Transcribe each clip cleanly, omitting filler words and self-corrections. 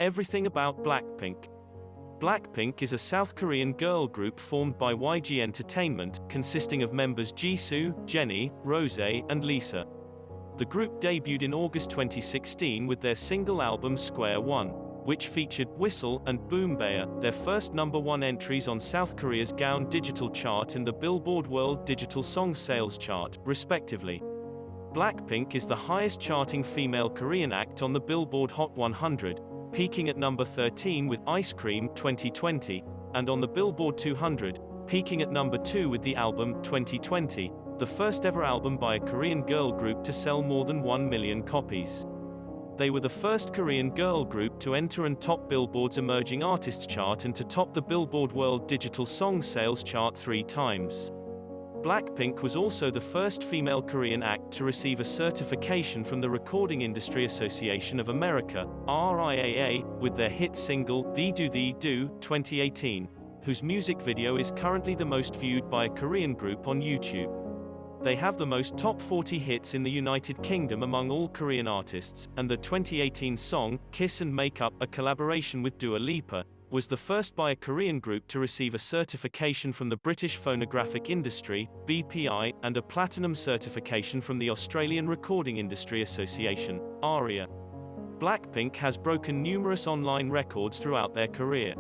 Everything about Blackpink. Blackpink is a South Korean girl group formed by YG Entertainment, consisting of members Jisoo, Jennie, Rose, and Lisa. The group debuted in August 2016 with their single album Square One, which featured Whistle and Boom Bae, their first #1 entries on South Korea's Gaon Digital Chart and the Billboard World Digital Song Sales Chart, respectively. Blackpink is the highest charting female Korean act on the Billboard Hot 100, peaking at number 13 with Ice Cream 2020, and on the Billboard 200, peaking at number 2 with the album 2020, the first ever album by a Korean girl group to sell more than 1 million copies. They were the first Korean girl group to enter and top Billboard's Emerging Artists chart and to top the Billboard World Digital Song Sales chart 3 times. Blackpink was also the first female Korean act to receive a certification from the Recording Industry Association of America, RIAA, with their hit single, Thee Do 2018, whose music video is currently the most viewed by a Korean group on YouTube. They have the most top 40 hits in the United Kingdom among all Korean artists, and the 2018 song, Kiss and Make Up, a collaboration with Dua Lipa, was the first by a Korean group to receive a certification from the British Phonographic Industry, BPI, and a platinum certification from the Australian Recording Industry Association, ARIA. Blackpink has broken numerous online records throughout their career.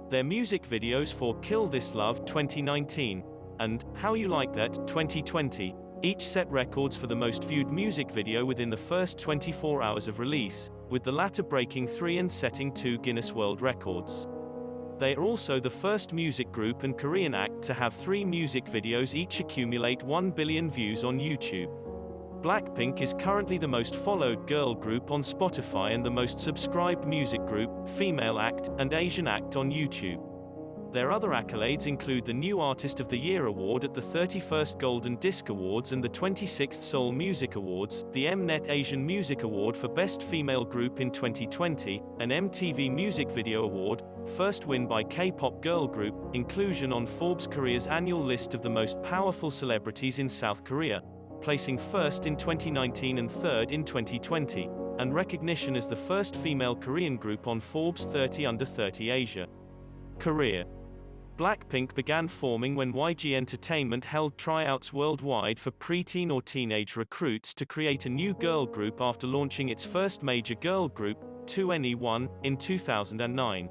Their music videos for Kill This Love 2019 and How You Like That 2020 each set records for the most viewed music video within the first 24 hours of release, with the latter breaking 3 and setting 2 Guinness World Records. They are also the first music group and Korean act to have 3 music videos each accumulate 1 billion views on YouTube. Blackpink is currently the most followed girl group on Spotify and the most subscribed music group, female act, and Asian act on YouTube. Their other accolades include the New Artist of the Year Award at the 31st Golden Disc Awards and the 26th Seoul Music Awards, the Mnet Asian Music Award for Best Female Group in 2020, an MTV Music Video Award, first win by K-pop girl group, inclusion on Forbes Korea's annual list of the most powerful celebrities in South Korea, placing first in 2019 and third in 2020, and recognition as the first female Korean group on Forbes 30 Under 30 Asia. Career. Blackpink began forming when YG Entertainment held tryouts worldwide for preteen or teenage recruits to create a new girl group after launching its first major girl group, 2NE1, in 2009.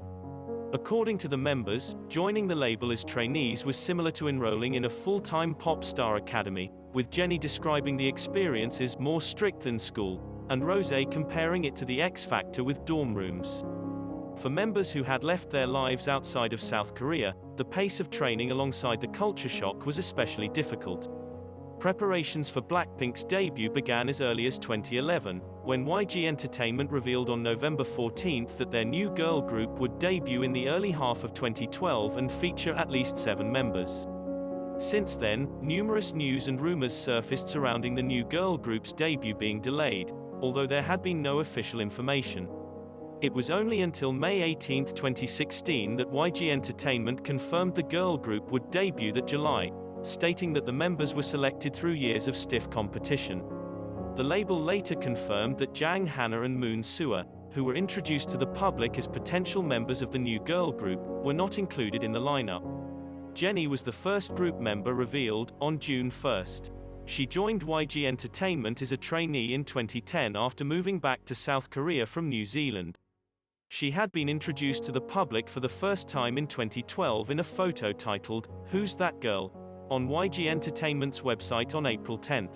According to the members, joining the label as trainees was similar to enrolling in a full-time pop star academy, with Jennie describing the experience as more strict than school, and Rose comparing it to the X Factor with dorm rooms. For members who had left their lives outside of South Korea, the pace of training alongside the culture shock was especially difficult. Preparations for Blackpink's debut began as early as 2011, when YG Entertainment revealed on November 14 that their new girl group would debut in the early half of 2012 and feature at least 7 members. Since then, numerous news and rumors surfaced surrounding the new girl group's debut being delayed, although there had been no official information. It was only until May 18, 2016 that YG Entertainment confirmed the girl group would debut that July, stating that the members were selected through years of stiff competition. The label later confirmed that Jang Hana and Moon Sua, who were introduced to the public as potential members of the new girl group, were not included in the lineup. Jennie was the first group member revealed, on June 1. She joined YG Entertainment as a trainee in 2010 after moving back to South Korea from New Zealand. She had been introduced to the public for the first time in 2012 in a photo titled, Who's That Girl?, on YG Entertainment's website on April 10.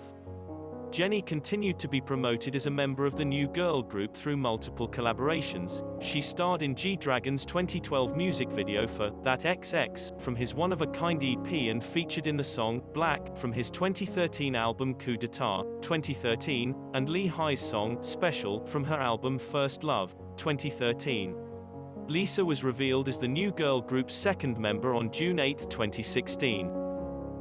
Jennie continued to be promoted as a member of the new girl group through multiple collaborations. She starred in G-Dragon's 2012 music video for That XX from his One-of-a-Kind EP and featured in the song Black from his 2013 album Coup d'etat, 2013, and Lee Hi's song Special from her album First Love, 2013. Lisa was revealed as the new girl group's second member on June 8, 2016.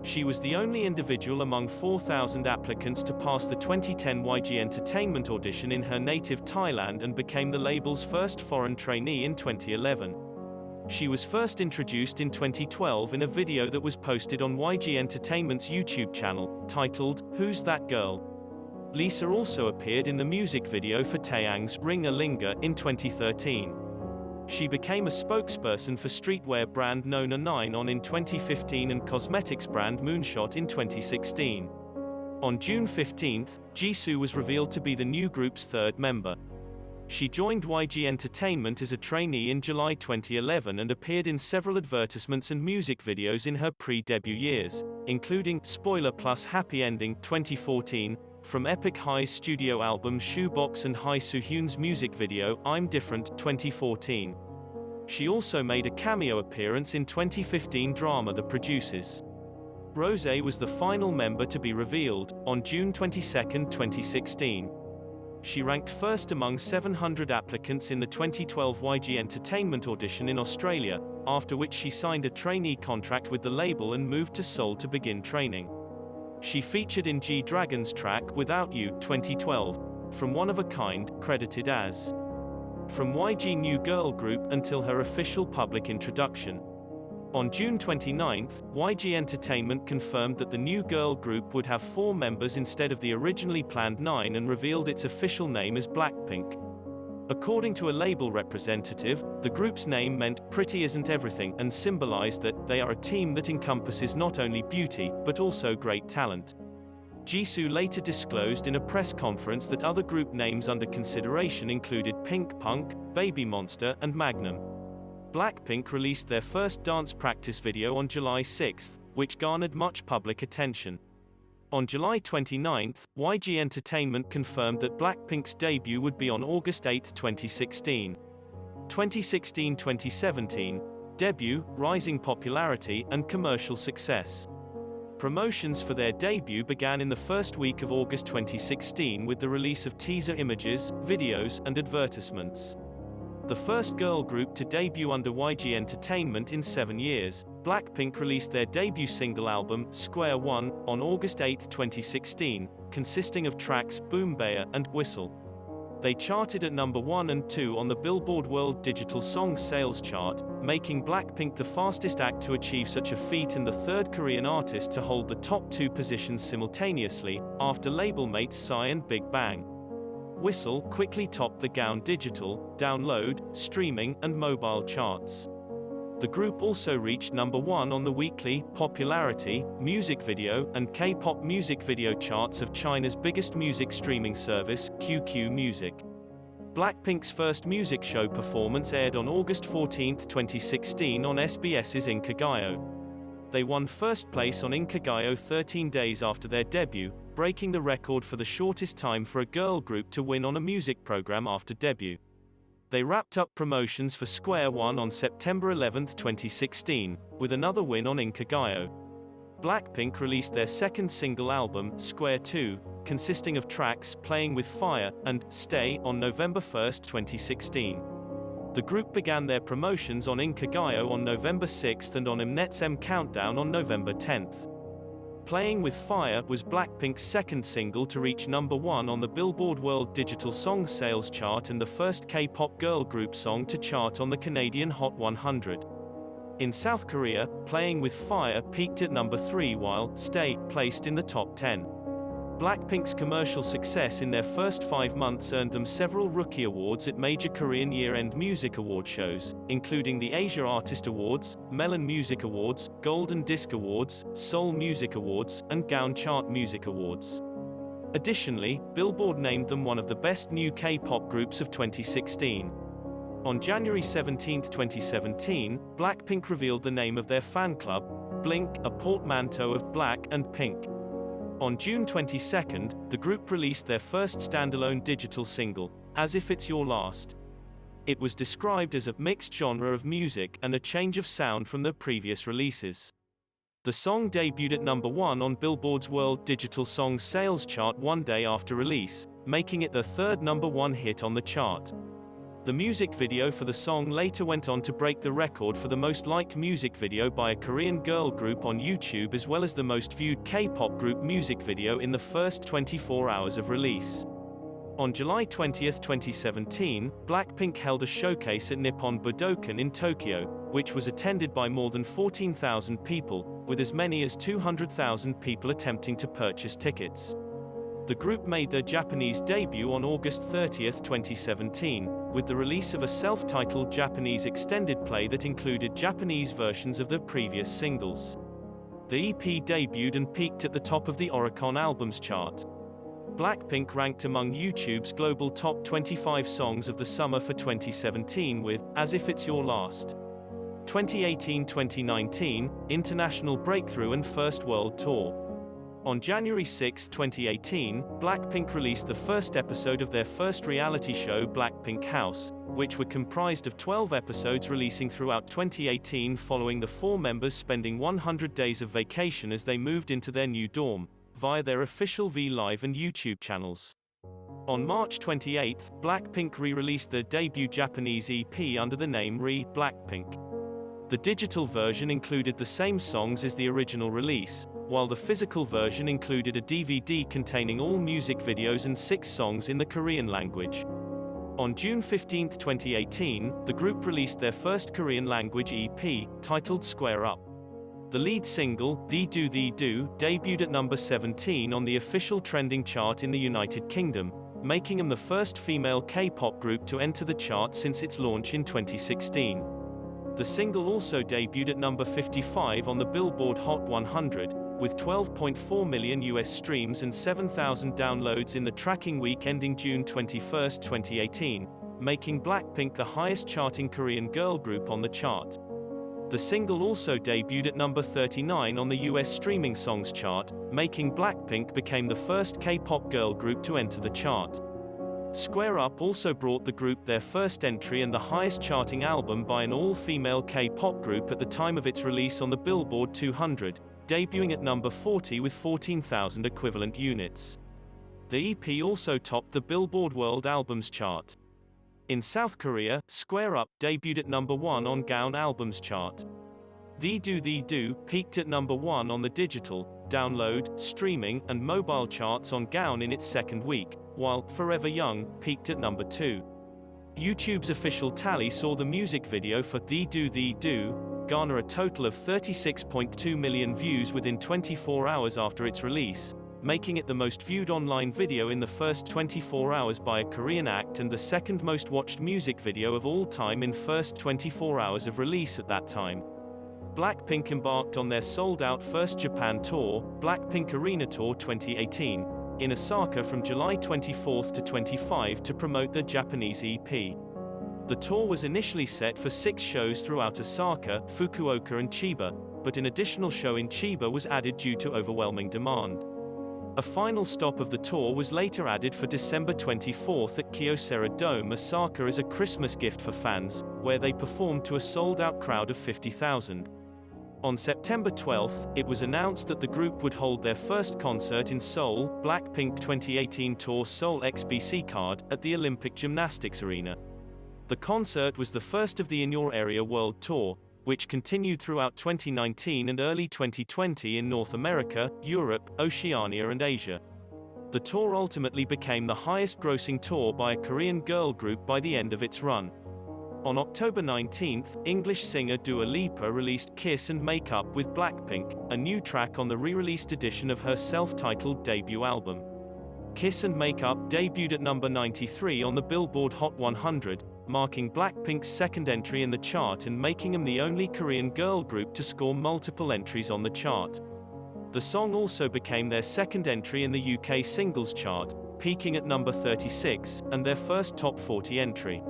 She was the only individual among 4,000 applicants to pass the 2010 YG Entertainment audition in her native Thailand and became the label's first foreign trainee in 2011. She was first introduced in 2012 in a video that was posted on YG Entertainment's YouTube channel, titled, Who's That Girl? Lisa also appeared in the music video for Taeyang's Ring a Linger in 2013. She became a spokesperson for streetwear brand Nona 9 in 2015 and cosmetics brand Moonshot in 2016. On June 15, Jisoo was revealed to be the new group's third member. She joined YG Entertainment as a trainee in July 2011 and appeared in several advertisements and music videos in her pre-debut years, including Spoiler plus Happy Ending 2014, from Epic High's studio album Shoebox and Hye Soo-hyun's music video I'm Different 2014. She also made a cameo appearance in 2015 drama The Producers. Rosé was the final member to be revealed, on June 22, 2016. She ranked first among 700 applicants in the 2012 YG Entertainment audition in Australia, after which she signed a trainee contract with the label and moved to Seoul to begin training. She featured in G-Dragon's track Without You 2012, from One of a Kind, credited as from YG New Girl Group until her official public introduction. On June 29, YG Entertainment confirmed that the new girl group would have 4 members instead of the originally planned 9 and revealed its official name as Blackpink. According to a label representative, the group's name meant "pretty isn't everything" and symbolized that they are a team that encompasses not only beauty, but also great talent. Jisoo later disclosed in a press conference that other group names under consideration included Pink Punk, Baby Monster, and Magnum. Blackpink released their first dance practice video on July 6, which garnered much public attention. On July 29, YG Entertainment confirmed that Blackpink's debut would be on August 8, 2016. 2016-2017 debut, rising popularity, and commercial success. Promotions for their debut began in the first week of August 2016 with the release of teaser images, videos, and advertisements. The first girl group to debut under YG Entertainment in 7 years, Blackpink released their debut single album, Square One, on August 8, 2016, consisting of tracks Boom Bae and Whistle. They charted at number 1 and 2 on the Billboard World Digital Songs Sales chart, making Blackpink the fastest act to achieve such a feat and the third Korean artist to hold the top 2 positions simultaneously, after label mates Psy and Big Bang. Whistle quickly topped the Gaon digital, download, streaming, and mobile charts. The group also reached number 1 on the weekly popularity, music video, and K-pop music video charts of China's biggest music streaming service, QQ Music. Blackpink's first music show performance aired on August 14, 2016 on SBS's Inkigayo. They won first place on Inkigayo 13 days after their debut, breaking the record for the shortest time for a girl group to win on a music program after debut. They wrapped up promotions for Square One on September 11, 2016, with another win on Inkigayo. Blackpink released their second single album, Square Two, consisting of tracks Playing with Fire and Stay on November 1, 2016. The group began their promotions on Inkigayo on November 6 and on Mnet's M Countdown on November 10. Playing with Fire was Blackpink's second single to reach number 1 on the Billboard World Digital Songs Sales chart and the first K-pop girl group song to chart on the Canadian Hot 100. In South Korea, Playing with Fire peaked at number 3 while Stay placed in the top 10. Blackpink's commercial success in their first 5 months earned them several rookie awards at major Korean year-end music award shows, including the Asia Artist Awards, Melon Music Awards, Golden Disc Awards, Seoul Music Awards, and Gaon Chart Music Awards. Additionally, Billboard named them one of the best new K-pop groups of 2016. On January 17, 2017, Blackpink revealed the name of their fan club, Blink, a portmanteau of black and pink. On June 22, the group released their first standalone digital single, As If It's Your Last. It was described as a mixed genre of music and a change of sound from their previous releases. The song debuted at number 1 on Billboard's World Digital Songs Sales chart 1 day after release, making it their third number 1 hit on the chart. The music video for the song later went on to break the record for the most liked music video by a Korean girl group on YouTube as well as the most viewed K-pop group music video in the first 24 hours of release. On July 20, 2017, Blackpink held a showcase at Nippon Budokan in Tokyo, which was attended by more than 14,000 people, with as many as 200,000 people attempting to purchase tickets. The group made their Japanese debut on August 30, 2017, with the release of a self-titled Japanese extended play that included Japanese versions of their previous singles. The EP debuted and peaked at the top of the Oricon Albums chart. Blackpink ranked among YouTube's global top 25 songs of the summer for 2017 with As If It's Your Last. 2018-2019, International Breakthrough and First World Tour. On January 6, 2018, Blackpink released the first episode of their first reality show Blackpink House, which were comprised of 12 episodes releasing throughout 2018 following the four members spending 100 days of vacation as they moved into their new dorm, via their official V Live and YouTube channels. On March 28, Blackpink re-released their debut Japanese EP under the name Blackpink. The digital version included the same songs as the original release, while the physical version included a DVD containing all music videos and 6 songs in the Korean language. On June 15, 2018, the group released their first Korean language EP, titled Square Up. The lead single, Thee Do, debuted at number 17 on the official trending chart in the United Kingdom, making them the first female K-pop group to enter the chart since its launch in 2016. The single also debuted at number 55 on the Billboard Hot 100, with 12.4 million US streams and 7,000 downloads in the tracking week ending June 21, 2018, making Blackpink the highest charting Korean girl group on the chart. The single also debuted at number 39 on the US streaming songs chart, making Blackpink become the first K-pop girl group to enter the chart. Square Up also brought the group their first entry and the highest charting album by an all-female K-pop group at the time of its release on the Billboard 200, debuting at number 40 with 14,000 equivalent units. The EP also topped the Billboard World Albums chart. In South Korea, Square Up debuted at number 1 on Gaon Albums chart. Thee Do peaked at number 1 on the digital, download, streaming, and mobile charts on Gaon in its second week, while Forever Young peaked at number 2. YouTube's official tally saw the music video for Thee Do garner a total of 36.2 million views within 24 hours after its release, making it the most viewed online video in the first 24 hours by a Korean act and the second most watched music video of all time in first 24 hours of release at that time. Blackpink embarked on their sold-out first Japan tour, Blackpink Arena Tour 2018, in Osaka from July 24 to 25 to promote their Japanese EP. The tour was initially set for 6 shows throughout Osaka, Fukuoka and Chiba, but an additional show in Chiba was added due to overwhelming demand. A final stop of the tour was later added for December 24 at Kyocera Dome, Osaka as a Christmas gift for fans, where they performed to a sold-out crowd of 50,000. On September 12, it was announced that the group would hold their first concert in Seoul, Blackpink 2018 Tour Seoul XBC Card, at the Olympic Gymnastics Arena. The concert was the first of the In Your Area World Tour, which continued throughout 2019 and early 2020 in North America, Europe, Oceania and Asia. The tour ultimately became the highest-grossing tour by a Korean girl group by the end of its run. On October 19, English singer Dua Lipa released Kiss and Make Up with Blackpink, a new track on the re-released edition of her self-titled debut album. Kiss and Make Up debuted at number 93 on the Billboard Hot 100, marking Blackpink's second entry in the chart and making them the only Korean girl group to score multiple entries on the chart. The song also became their second entry in the UK singles chart, peaking at number 36, and their first top 40 entry.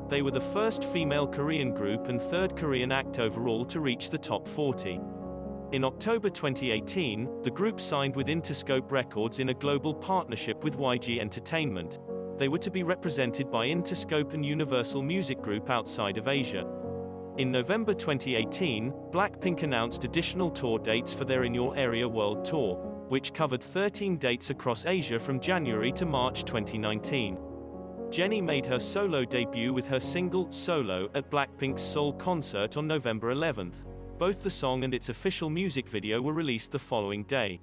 They were the first female Korean group and third Korean act overall to reach the top 40. In October 2018, the group signed with Interscope Records in a global partnership with YG Entertainment. They were to be represented by Interscope and Universal Music Group outside of Asia. In November 2018, Blackpink announced additional tour dates for their In Your Area World Tour, which covered 13 dates across Asia from January to March 2019. Jennie made her solo debut with her single, Solo, at Blackpink's Seoul concert on November 11. Both the song and its official music video were released the following day.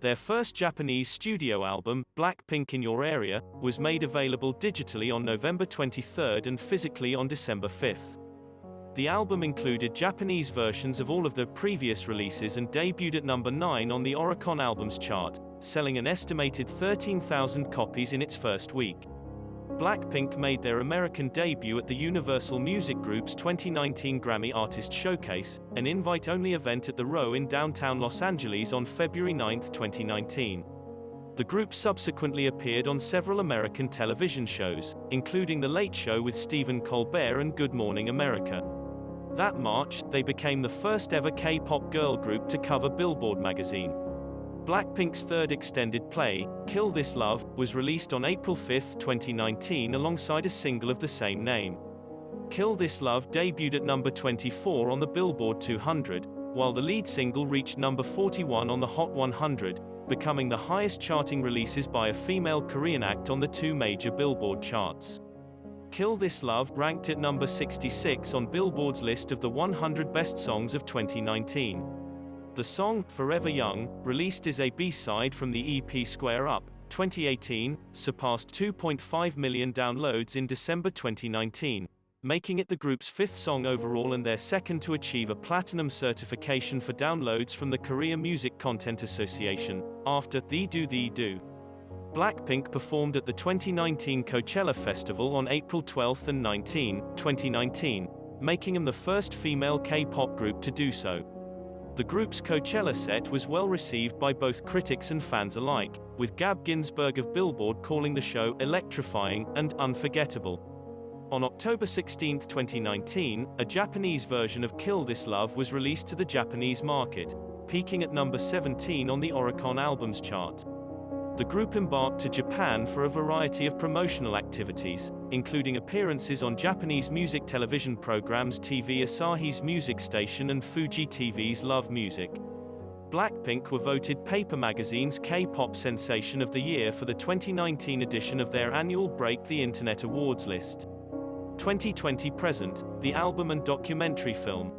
Their first Japanese studio album, Blackpink In Your Area, was made available digitally on November 23 and physically on December 5. The album included Japanese versions of all of their previous releases and debuted at number 9 on the Oricon Albums chart, selling an estimated 13,000 copies in its first week. Blackpink made their American debut at the Universal Music Group's 2019 Grammy Artist Showcase, an invite-only event at the Row in downtown Los Angeles on February 9, 2019. The group subsequently appeared on several American television shows, including The Late Show with Stephen Colbert and Good Morning America. That March, they became the first ever K-pop girl group to cover Billboard magazine. Blackpink's third extended play, Kill This Love, was released on April 5, 2019 alongside a single of the same name. Kill This Love debuted at number 24 on the Billboard 200, while the lead single reached number 41 on the Hot 100, becoming the highest charting releases by a female Korean act on the two major Billboard charts. Kill This Love ranked at number 66 on Billboard's list of the 100 best songs of 2019. The song, Forever Young, released as a B-side from the EP Square Up, 2018, surpassed 2.5 million downloads in December 2019, making it the group's fifth song overall and their second to achieve a platinum certification for downloads from the Korea Music Content Association, after Thee Do Thee Do. Blackpink performed at the 2019 Coachella Festival on April 12 and 19, 2019, making them the first female K-pop group to do so. The group's Coachella set was well received by both critics and fans alike, with Gab Ginsberg of Billboard calling the show electrifying and unforgettable. On October 16, 2019, a Japanese version of Kill This Love was released to the Japanese market, peaking at number 17 on the Oricon Albums chart. The group embarked to Japan for a variety of promotional activities, including appearances on Japanese music television programs TV Asahi's Music Station and Fuji TV's Love Music. Blackpink were voted Paper Magazine's K-pop Sensation of the Year for the 2019 edition of their annual Break the Internet Awards list. 2020 present, the album and documentary film.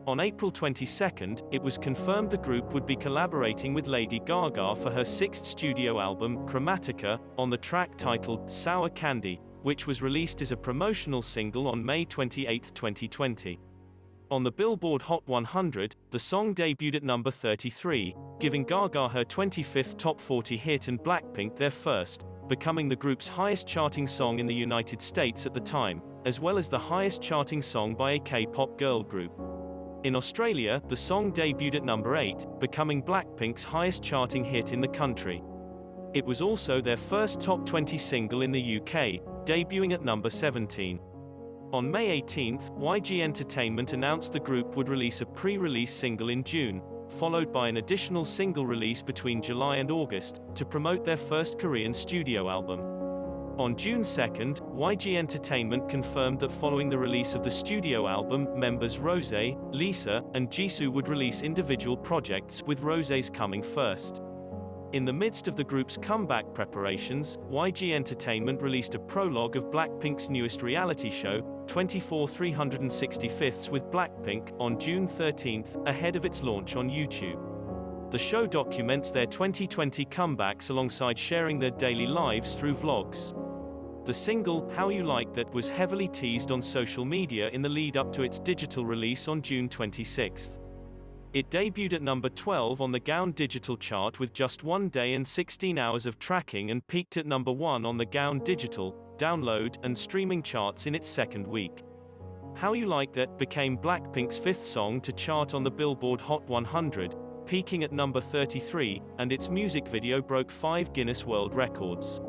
On April 22, it was confirmed the group would be collaborating with Lady Gaga for her sixth studio album, Chromatica, on the track titled Sour Candy, which was released as a promotional single on May 28, 2020. On the Billboard Hot 100, the song debuted at number 33, giving Gaga her 25th top 40 hit and Blackpink their first, becoming the group's highest charting song in the United States at the time, as well as the highest charting song by a K-pop girl group. In Australia, the song debuted at number 8, becoming Blackpink's highest charting hit in the country. It was also their first top 20 single in the UK, debuting at number 17. On May 18, YG Entertainment announced the group would release a pre-release single in June, followed by an additional single release between July and August, to promote their first Korean studio album. On June 2, YG Entertainment confirmed that following the release of the studio album, members Rose, Lisa, and Jisoo would release individual projects, with Rose's coming first. In the midst of the group's comeback preparations, YG Entertainment released a prologue of Blackpink's newest reality show, 24 365ths with Blackpink, on June 13, ahead of its launch on YouTube. The show documents their 2020 comebacks alongside sharing their daily lives through vlogs. The single, How You Like That, was heavily teased on social media in the lead-up to its digital release on June 26. It debuted at number 12 on the Gaon Digital chart with just 1 day and 16 hours of tracking and peaked at number 1 on the Gaon Digital, download, and streaming charts in its second week. How You Like That became Blackpink's fifth song to chart on the Billboard Hot 100, peaking at number 33, and its music video broke 5 Guinness World Records.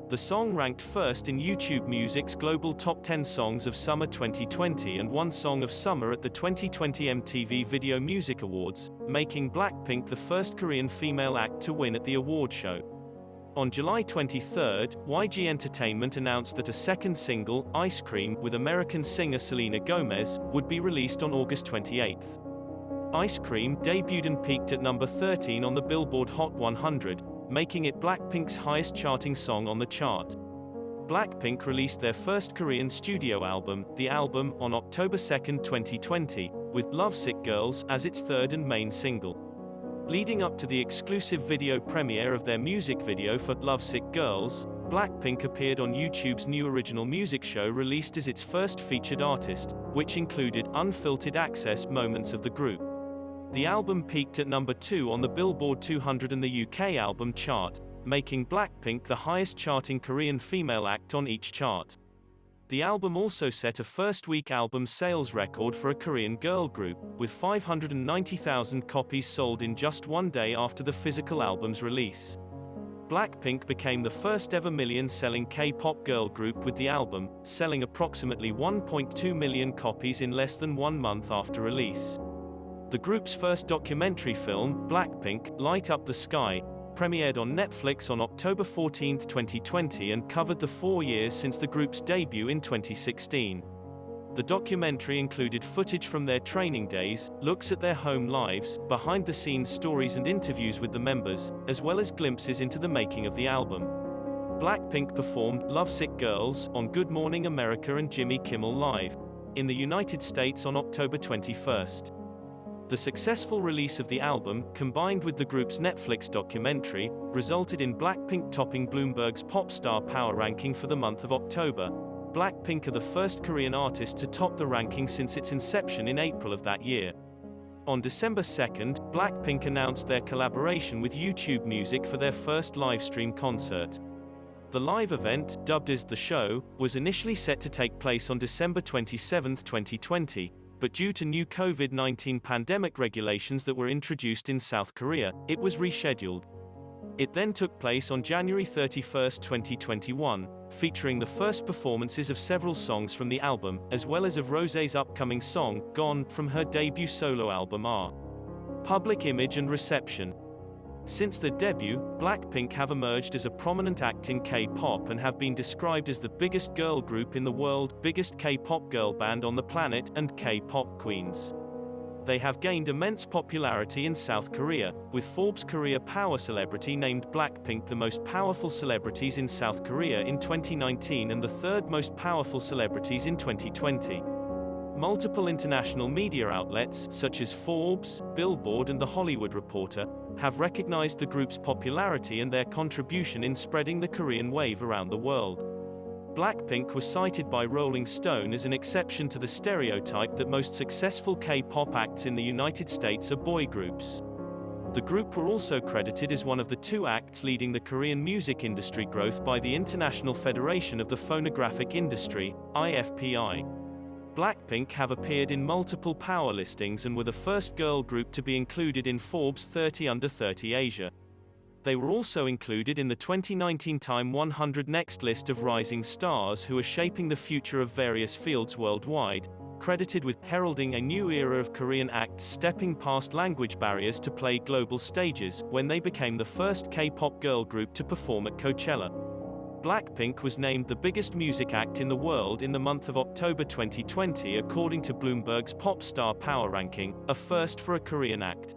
The song ranked first in YouTube Music's Global Top 10 Songs of Summer 2020 and won Song of Summer at the 2020 MTV Video Music Awards, making Blackpink the first Korean female act to win at the award show. On July 23, YG Entertainment announced that a second single, Ice Cream, with American singer Selena Gomez, would be released on August 28. Ice Cream debuted and peaked at number 13 on the Billboard Hot 100, making it Blackpink's highest charting song on the chart. Blackpink released their first Korean studio album, The Album, on October 2, 2020, with Lovesick Girls as its third and main single. Leading up to the exclusive video premiere of their music video for Lovesick Girls, Blackpink appeared on YouTube's new original music show released as its first featured artist, which included unfiltered access moments of the group. The album peaked at number 2 on the Billboard 200 and the UK album chart, making Blackpink the highest charting Korean female act on each chart. The album also set a first-week album sales record for a Korean girl group, with 590,000 copies sold in just one day after the physical album's release. Blackpink became the first-ever million-selling K-pop girl group with the album, selling approximately 1.2 million copies in less than 1 month after release. The group's first documentary film, Blackpink, Light Up the Sky, premiered on Netflix on October 14, 2020 and covered the 4 years since the group's debut in 2016. The documentary included footage from their training days, looks at their home lives, behind-the-scenes stories and interviews with the members, as well as glimpses into the making of the album. Blackpink performed Lovesick Girls on Good Morning America and Jimmy Kimmel Live in the United States on October 21. The successful release of the album, combined with the group's Netflix documentary, resulted in Blackpink topping Bloomberg's Pop Star Power ranking for the month of October. Blackpink are the first Korean artist to top the ranking since its inception in April of that year. On December 2, Blackpink announced their collaboration with YouTube Music for their first livestream concert. The live event, dubbed as The Show, was initially set to take place on December 27, 2020. But due to new COVID-19 pandemic regulations that were introduced in South Korea, it was rescheduled. It then took place on January 31, 2021, featuring the first performances of several songs from the album, as well as of Rosé's upcoming song, Gone, from her debut solo album R. Public image and reception. Since their debut, Blackpink have emerged as a prominent act in K-pop and have been described as the biggest girl group in the world, biggest K-pop girl band on the planet, and K-pop queens. They have gained immense popularity in South Korea, with Forbes Korea Power Celebrity named Blackpink the most powerful celebrities in South Korea in 2019 and the third most powerful celebrities in 2020. Multiple international media outlets, such as Forbes, Billboard and The Hollywood Reporter, have recognized the group's popularity and their contribution in spreading the Korean wave around the world. Blackpink was cited by Rolling Stone as an exception to the stereotype that most successful K-pop acts in the United States are boy groups. The group were also credited as one of the 2 acts leading the Korean music industry growth by the International Federation of the Phonographic Industry, IFPI. Blackpink have appeared in multiple power listings and were the first girl group to be included in Forbes 30 Under 30 Asia. They were also included in the 2019 Time 100 Next list of rising stars who are shaping the future of various fields worldwide, credited with heralding a new era of Korean acts stepping past language barriers to play global stages, when they became the first K-pop girl group to perform at Coachella. Blackpink was named the biggest music act in the world in the month of October 2020 according to Bloomberg's Pop Star Power ranking, a first for a Korean act.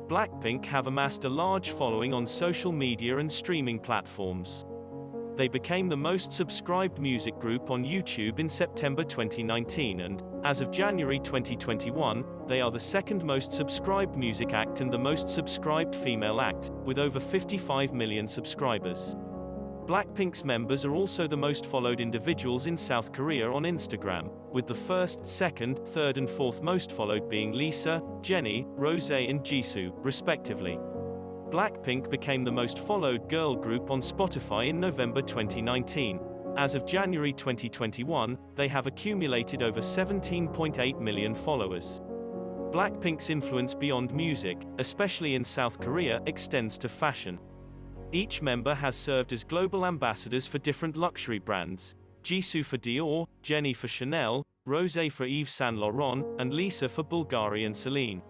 Blackpink have amassed a large following on social media and streaming platforms. They became the most subscribed music group on YouTube in September 2019 and, as of January 2021, they are the second most subscribed music act and the most subscribed female act, with over 55 million subscribers. Blackpink's members are also the most followed individuals in South Korea on Instagram, with the first, second, third and fourth most followed being Lisa, Jennie, Rosé and Jisoo, respectively. Blackpink became the most followed girl group on Spotify in November 2019. As of January 2021, they have accumulated over 17.8 million followers. Blackpink's influence beyond music, especially in South Korea, extends to fashion. Each member has served as global ambassadors for different luxury brands: Jisoo for Dior, Jennie for Chanel, Rosé for Yves Saint Laurent, and Lisa for Bulgari and Celine.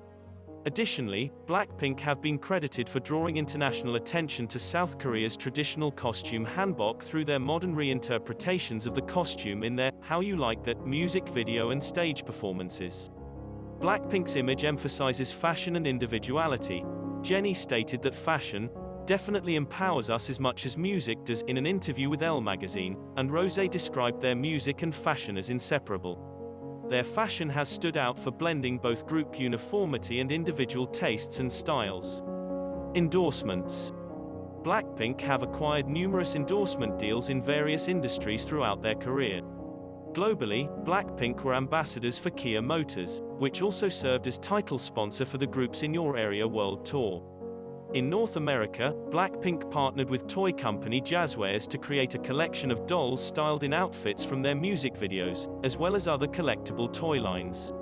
Additionally, Blackpink have been credited for drawing international attention to South Korea's traditional costume hanbok through their modern reinterpretations of the costume in their How You Like That music video and stage performances. Blackpink's image emphasizes fashion and individuality. Jennie stated that fashion definitely empowers us as much as music does in an interview with Elle magazine, and Rosé described their music and fashion as inseparable. Their fashion has stood out for blending both group uniformity and individual tastes and styles. Endorsements. Blackpink have acquired numerous endorsement deals in various industries throughout their career. Globally, Blackpink were ambassadors for Kia Motors, which also served as title sponsor for the group's In Your Area World Tour. In North America, Blackpink partnered with toy company Jazzwares to create a collection of dolls styled in outfits from their music videos, as well as other collectible toy lines.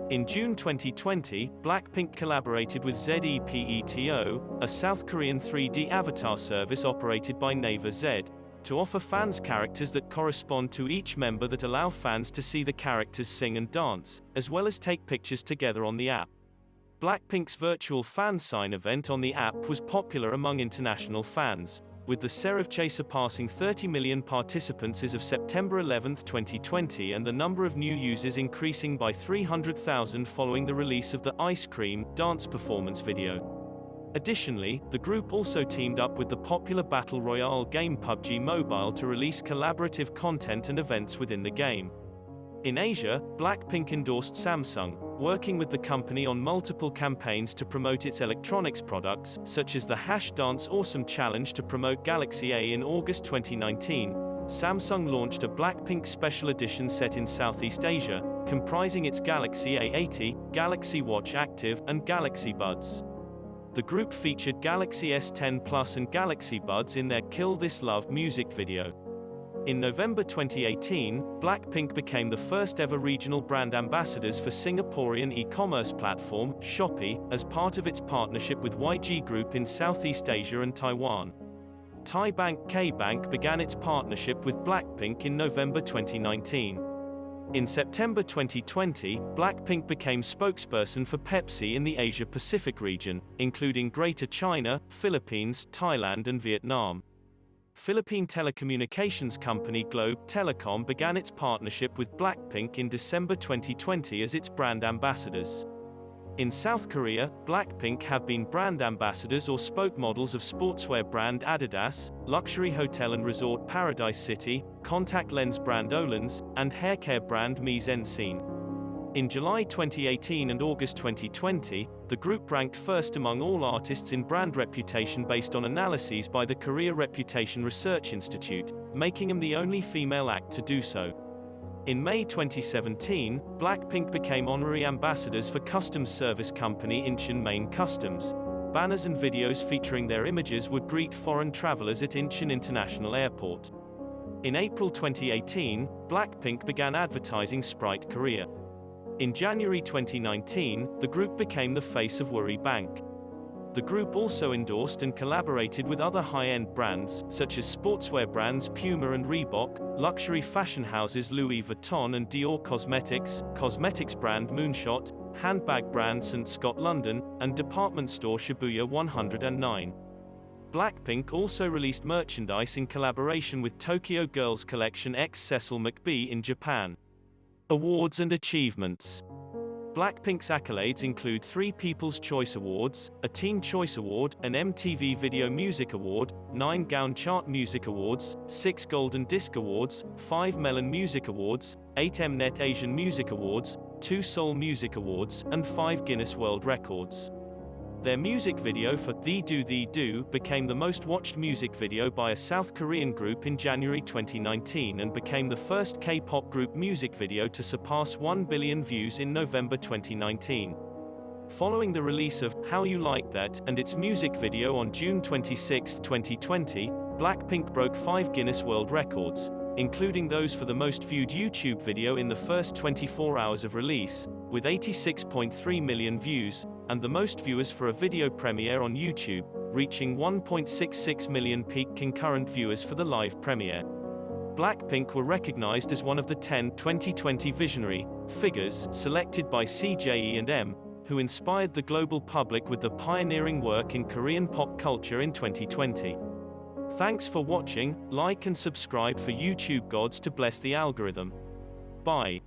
In June 2020, Blackpink collaborated with ZEPETO, a South Korean 3D avatar service operated by Naver Z, to offer fans characters that correspond to each member that allow fans to see the characters sing and dance, as well as take pictures together on the app. Blackpink's virtual fan sign event on the app was popular among international fans, with the cerebrate surpassing 30 million participants as of September 11, 2020, and the number of new users increasing by 300,000 following the release of the Ice Cream dance performance video. Additionally, the group also teamed up with the popular battle royale game PUBG Mobile to release collaborative content and events within the game. In Asia, Blackpink endorsed Samsung, working with the company on multiple campaigns to promote its electronics products, such as the #Dance Awesome Challenge to promote Galaxy A. In August 2019, Samsung launched a Blackpink special edition set in Southeast Asia, comprising its Galaxy A80, Galaxy Watch Active, and Galaxy Buds. The group featured Galaxy S10 Plus and Galaxy Buds in their Kill This Love music video. In November 2018, Blackpink became the first ever regional brand ambassadors for Singaporean e-commerce platform, Shopee, as part of its partnership with YG Group in Southeast Asia and Taiwan. Thai bank K-Bank began its partnership with Blackpink in November 2019. In September 2020, Blackpink became spokesperson for Pepsi in the Asia-Pacific region, including Greater China, Philippines, Thailand and Vietnam. Philippine telecommunications company Globe Telecom began its partnership with Blackpink in December 2020 as its brand ambassadors. In South Korea, Blackpink have been brand ambassadors or spokesmodels of sportswear brand Adidas, luxury hotel and resort Paradise City, contact lens brand Olens, and haircare brand Mise en Scene. In July 2018 and August 2020, the group ranked first among all artists in brand reputation based on analyses by the Korea Reputation Research Institute, making them the only female act to do so. In May 2017, Blackpink became honorary ambassadors for customs service company Incheon Main Customs. Banners and videos featuring their images would greet foreign travelers at Incheon International Airport. In April 2018, Blackpink began advertising Sprite Korea. In January 2019, the group became the face of Worry Bank. The group also endorsed and collaborated with other high-end brands, such as sportswear brands Puma and Reebok, luxury fashion houses Louis Vuitton and Dior Cosmetics, cosmetics brand Moonshot, handbag brand St. Scott London, and department store Shibuya 109. Blackpink also released merchandise in collaboration with Tokyo Girls Collection x Cecil McBee in Japan. Awards and achievements. Blackpink's accolades include 3 People's Choice Awards, a Teen Choice Award, an MTV Video Music Award, 9 Gaon Chart Music Awards, 6 Golden Disc Awards, 5 Melon Music Awards, 8 Mnet Asian Music Awards, 2 Seoul Music Awards, and 5 Guinness World Records. Their music video for Thee Do became the most watched music video by a South Korean group in January 2019 and became the first K-pop group music video to surpass 1 billion views in November 2019. Following the release of How You Like That and its music video on June 26, 2020, Blackpink broke 5 Guinness World Records, including those for the most viewed YouTube video in the first 24 hours of release, with 86.3 million views, and the most viewers for a video premiere on YouTube, reaching 1.66 million peak concurrent viewers for the live premiere. Blackpink were recognized as one of the 10 2020 visionary figures selected by CJE&M, who inspired the global public with the pioneering work in Korean pop culture in 2020. Thanks for watching, like and subscribe for YouTube gods to bless the algorithm. Bye.